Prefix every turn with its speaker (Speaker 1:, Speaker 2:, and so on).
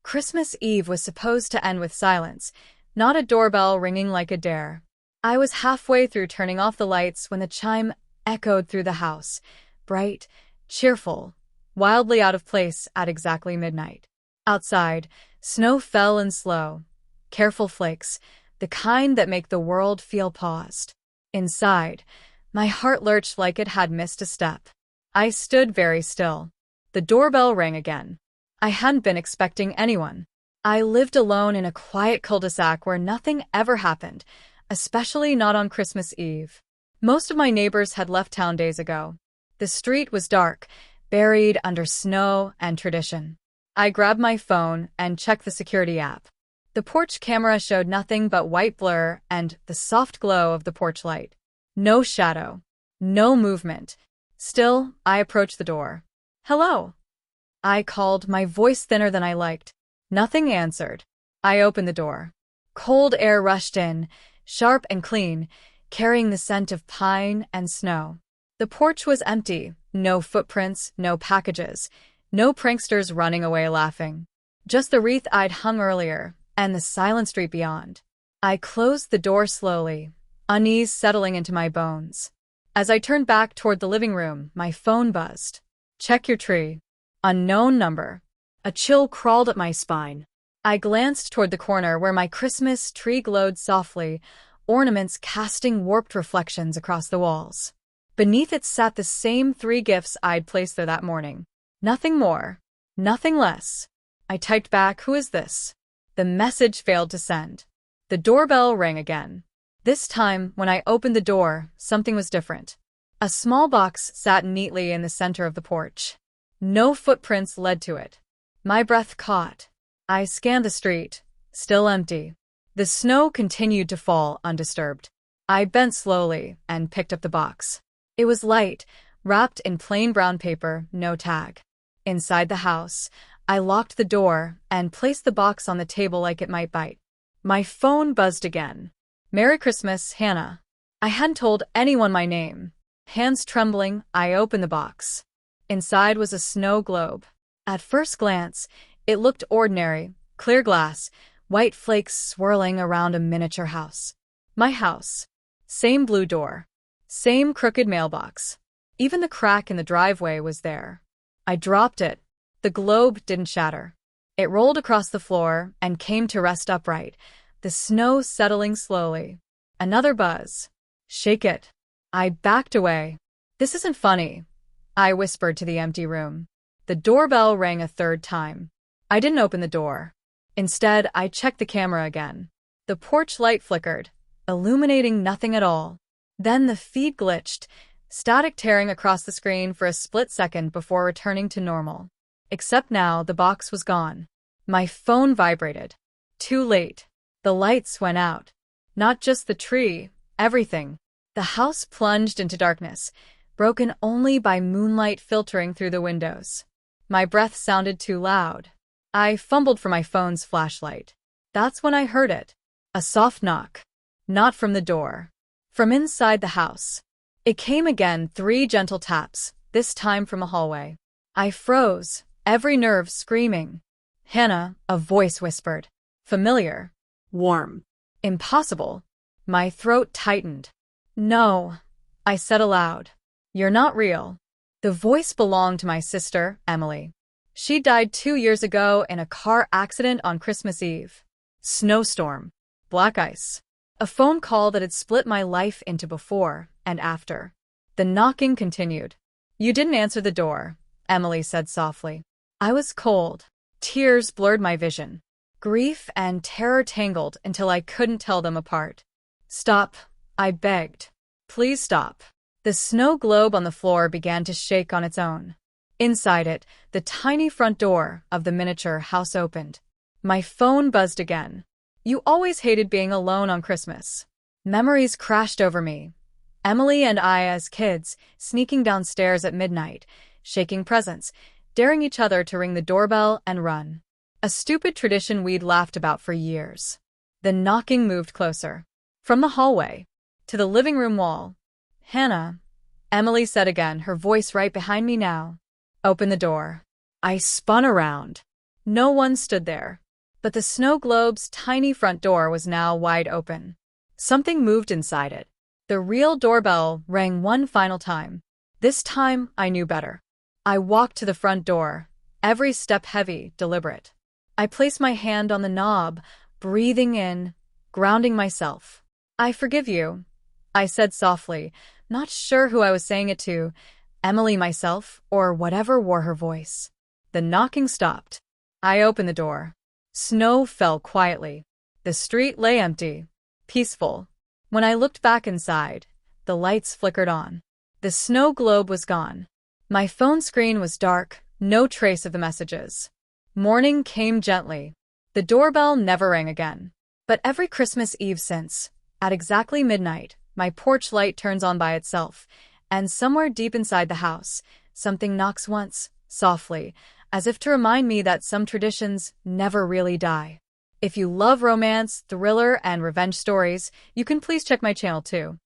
Speaker 1: Christmas Eve was supposed to end with silence, not a doorbell ringing like a dare. I was halfway through turning off the lights when the chime echoed through the house, bright, cheerful, wildly out of place at exactly midnight. Outside, snow fell in slow, careful flakes, the kind that make the world feel paused. Inside, my heart lurched like it had missed a step. I stood very still. The doorbell rang again. I hadn't been expecting anyone. I lived alone in a quiet cul-de-sac where nothing ever happened, especially not on Christmas Eve. Most of my neighbors had left town days ago. The street was dark, buried under snow and tradition. I grabbed my phone and checked the security app. The porch camera showed nothing but white blur and the soft glow of the porch light. No shadow. No movement. Still, I approached the door. "Hello?" I called, my voice thinner than I liked. Nothing answered. I opened the door. Cold air rushed in, sharp and clean, carrying the scent of pine and snow. The porch was empty. No footprints, no packages, no pranksters running away laughing. Just the wreath I'd hung earlier, and the silent street beyond. I closed the door slowly, unease settling into my bones. As I turned back toward the living room, my phone buzzed. "Check your tree." Unknown number. A chill crawled up my spine. I glanced toward the corner where my Christmas tree glowed softly, ornaments casting warped reflections across the walls. Beneath it sat the same 3 gifts I'd placed there that morning. Nothing more. Nothing less. I typed back, "Who is this?" The message failed to send. The doorbell rang again. This time, when I opened the door, something was different. A small box sat neatly in the center of the porch. No footprints led to it. My breath caught. I scanned the street, still empty. The snow continued to fall undisturbed. I bent slowly and picked up the box. It was light, wrapped in plain brown paper, no tag. Inside the house, I locked the door and placed the box on the table like it might bite. My phone buzzed again. "Merry Christmas, Hannah." I hadn't told anyone my name. Hands trembling, I opened the box. Inside was a snow globe. At first glance, it looked ordinary, clear glass, white flakes swirling around a miniature house. My house. Same blue door. Same crooked mailbox. Even the crack in the driveway was there. I dropped it. The globe didn't shatter. It rolled across the floor and came to rest upright, the snow settling slowly. Another buzz. "Shake it." I backed away. "This isn't funny," I whispered to the empty room. The doorbell rang a 3rd time. I didn't open the door. Instead, I checked the camera again. The porch light flickered, illuminating nothing at all. Then the feed glitched, static tearing across the screen for a split second before returning to normal. Except now, the box was gone. My phone vibrated. Too late. The lights went out. Not just the tree, everything. The house plunged into darkness, broken only by moonlight filtering through the windows. My breath sounded too loud. I fumbled for my phone's flashlight. That's when I heard it. A soft knock. Not from the door. From inside the house. It came again, 3 gentle taps, this time from a hallway. I froze, every nerve screaming. "Hannah," a voice whispered. Familiar. Warm. Impossible. My throat tightened. "No," I said aloud. "You're not real." The voice belonged to my sister, Emily. She died 2 years ago in a car accident on Christmas Eve. Snowstorm. Black ice. A phone call that had split my life into before and after. The knocking continued. "You didn't answer the door," Emily said softly. I was cold. Tears blurred my vision. Grief and terror tangled until I couldn't tell them apart. "Stop," I begged. "Please stop." The snow globe on the floor began to shake on its own. Inside it, the tiny front door of the miniature house opened. My phone buzzed again. "You always hated being alone on Christmas." Memories crashed over me. Emily and I as kids, sneaking downstairs at midnight, shaking presents, daring each other to ring the doorbell and run. A stupid tradition we'd laughed about for years. The knocking moved closer. From the hallway to the living room wall. "Hannah," Emily said again, her voice right behind me now. "Open the door." I spun around. No one stood there. But the snow globe's tiny front door was now wide open. Something moved inside it. The real doorbell rang one final time. This time, I knew better. I walked to the front door, every step heavy, deliberate. I placed my hand on the knob, breathing in, grounding myself. "I forgive you," I said softly, not sure who I was saying it to, Emily myself, or whatever wore her voice. The knocking stopped. I opened the door. Snow fell quietly. The street lay empty, peaceful. When I looked back inside, the lights flickered on. The snow globe was gone. My phone screen was dark, no trace of the messages. Morning came gently. The doorbell never rang again. But every Christmas Eve since, at exactly midnight, my porch light turns on by itself, and somewhere deep inside the house, something knocks once, softly, as if to remind me that some traditions never really die. If you love romance, thriller, and revenge stories, you can please check my channel too.